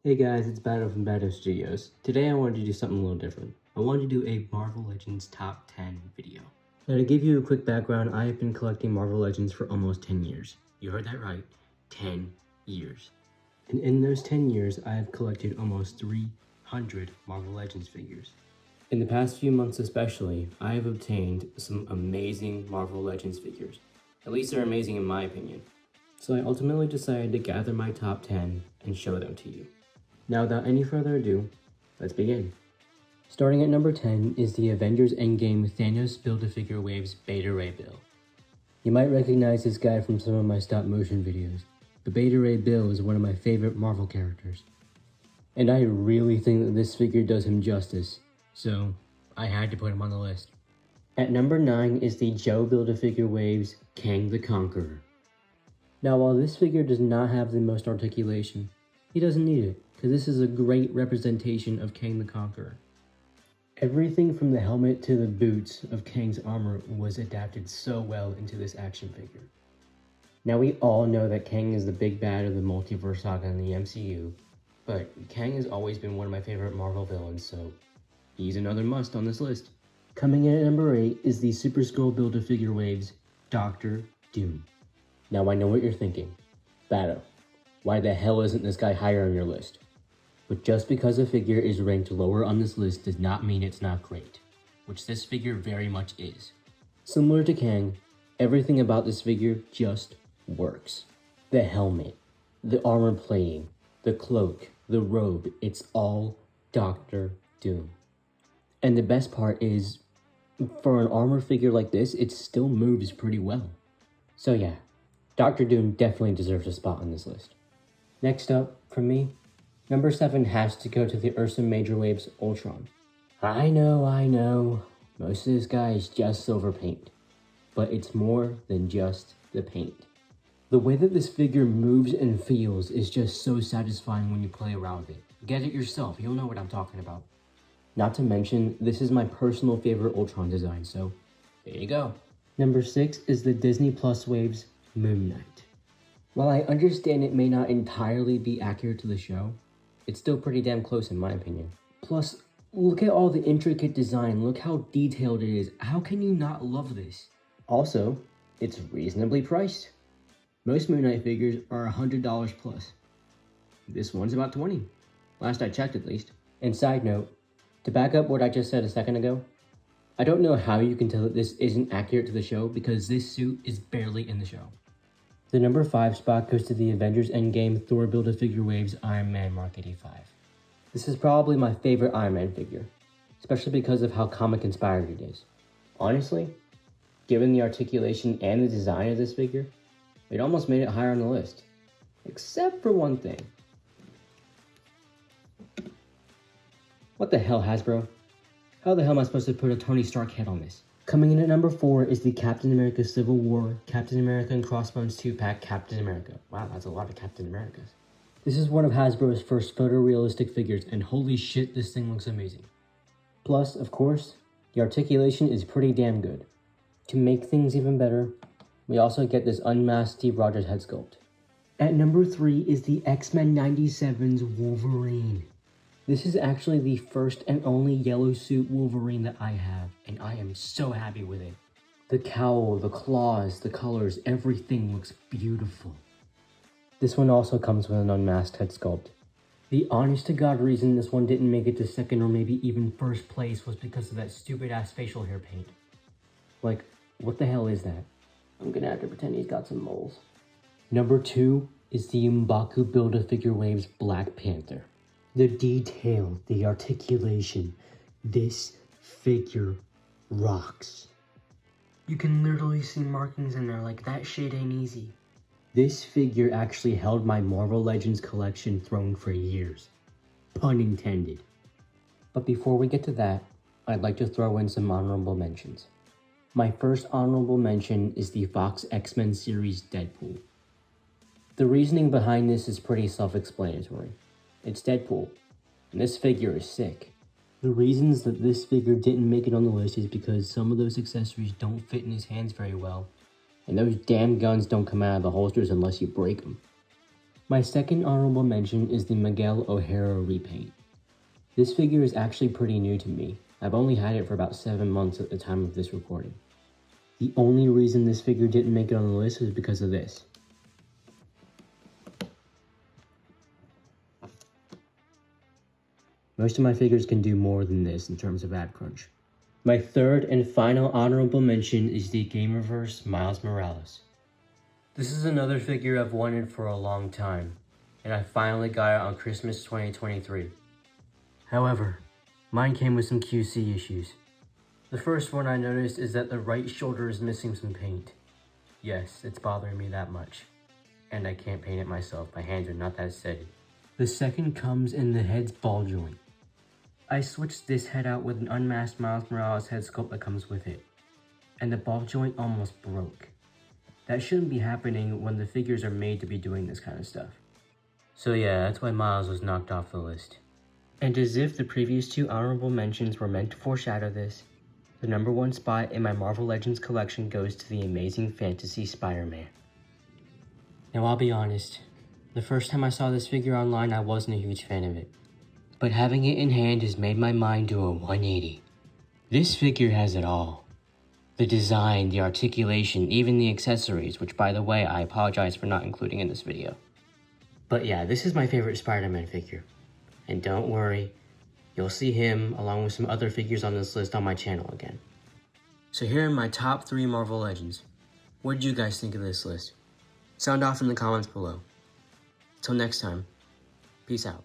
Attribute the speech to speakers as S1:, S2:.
S1: Hey guys, it's Battle from Battle Studios. Today I wanted to do something a little different. I wanted to do a Marvel Legends Top 10 video. Now to give you a quick background, I have been collecting Marvel Legends for almost 10 years. You heard that right, 10 years. And in those 10 years, I have collected almost 300 Marvel Legends figures. In the past few months especially, I have obtained some amazing Marvel Legends figures. At least they're amazing in my opinion. So I ultimately decided to gather my top 10 and show them to you. Now, without any further ado, let's begin. Starting at number 10 is the Avengers Endgame Thanos Build-A-Figure Waves Beta Ray Bill. You might recognize this guy from some of my stop motion videos, but Beta Ray Bill is one of my favorite Marvel characters. And I really think that this figure does him justice, so I had to put him on the list. At number 9 is the Joe Build-A-Figure Waves Kang the Conqueror. Now, while this figure does not have the most articulation, he doesn't need it, because this is a great representation of Kang the Conqueror. Everything from the helmet to the boots of Kang's armor was adapted so well into this action figure. Now we all know that Kang is the big bad of the multiverse saga in the MCU, but Kang has always been one of my favorite Marvel villains, so he's another must on this list. Coming in at number 8 is the Super Skull Build-A-Figure Waves Doctor Doom. Now I know what you're thinking. Battle, why the hell isn't this guy higher on your list? But just because a figure is ranked lower on this list does not mean it's not great, which this figure very much is. Similar to Kang, everything about this figure just works. The helmet, the armor plating, the cloak, the robe, it's all Doctor Doom. And the best part is, for an armor figure like this, it still moves pretty well. So yeah, Doctor Doom definitely deserves a spot on this list. Next up, from me, number 7 has to go to the Ursa Major Waves Ultron. I know, most of this guy is just silver paint, but it's more than just the paint. The way that this figure moves and feels is just so satisfying when you play around with it. Get it yourself, you'll know what I'm talking about. Not to mention, this is my personal favorite Ultron design, so there you go. Number 6 is the Disney Plus Waves Moon Knight. While I understand it may not entirely be accurate to the show, it's still pretty damn close in my opinion. Plus, look at all the intricate design, look how detailed it is. How can you not love this? Also, it's reasonably priced. Most Moon Knight figures are $100 plus. This one's about $20. Last I checked at least. And side note, to back up what I just said a second ago, I don't know how you can tell that this isn't accurate to the show because this suit is barely in the show. The number 5 spot goes to the Avengers Endgame Thor Build-A-Figure Waves Iron Man Mark 85. This is probably my favorite Iron Man figure, especially because of how comic inspired it is. Honestly, given the articulation and the design of this figure, it almost made it higher on the list. Except for one thing. What the hell, Hasbro? How the hell am I supposed to put a Tony Stark head on this? Coming in at number 4 is the Captain America Civil War Captain America and Crossbones 2-pack Captain America. Wow, that's a lot of Captain Americas. This is one of Hasbro's first photorealistic figures, and holy shit, this thing looks amazing. Plus, of course, the articulation is pretty damn good. To make things even better, we also get this unmasked Steve Rogers head sculpt. At number 3 is the X-Men 97's Wolverine. This is actually the first and only yellow suit Wolverine that I have, and I am so happy with it. The cowl, the claws, the colors, everything looks beautiful. This one also comes with an unmasked head sculpt. The honest to god reason this one didn't make it to second or maybe even first place was because of that stupid ass facial hair paint. Like, what the hell is that? I'm gonna have to pretend he's got some moles. Number 2 is the M'Baku Build-A-Figure Waves Black Panther. The detail, the articulation, this figure rocks. You can literally see markings in there like that shit ain't easy. This figure actually held my Marvel Legends collection throne for years. Pun intended. But before we get to that, I'd like to throw in some honorable mentions. My first honorable mention is the Fox X-Men series Deadpool. The reasoning behind this is pretty self-explanatory. It's Deadpool, and this figure is sick. The reasons that this figure didn't make it on the list is because some of those accessories don't fit in his hands very well, and those damn guns don't come out of the holsters unless you break them. My second honorable mention is the Miguel O'Hara repaint. This figure is actually pretty new to me. I've only had it for about 7 months at the time of this recording. The only reason this figure didn't make it on the list was because of this. Most of my figures can do more than this in terms of ad crunch. My third and final honorable mention is the Gamerverse Miles Morales. This is another figure I've wanted for a long time, and I finally got it on Christmas 2023. However, mine came with some QC issues. The first one I noticed is that the right shoulder is missing some paint. Yes, it's bothering me that much. And I can't paint it myself, my hands are not that steady. The second comes in the head's ball joint. I switched this head out with an unmasked Miles Morales head sculpt that comes with it, and the ball joint almost broke. That shouldn't be happening when the figures are made to be doing this kind of stuff. So yeah, that's why Miles was knocked off the list. And as if the previous two honorable mentions were meant to foreshadow this, the #1 spot in my Marvel Legends collection goes to the Amazing Fantasy Spider-Man. Now I'll be honest, the first time I saw this figure online I wasn't a huge fan of it. But having it in hand has made my mind do a 180. This figure has it all. The design, the articulation, even the accessories, which by the way, I apologize for not including in this video. But yeah, this is my favorite Spider-Man figure. And don't worry, you'll see him along with some other figures on this list on my channel again. So here are my top 3 Marvel Legends. What did you guys think of this list? Sound off in the comments below. Till next time, peace out.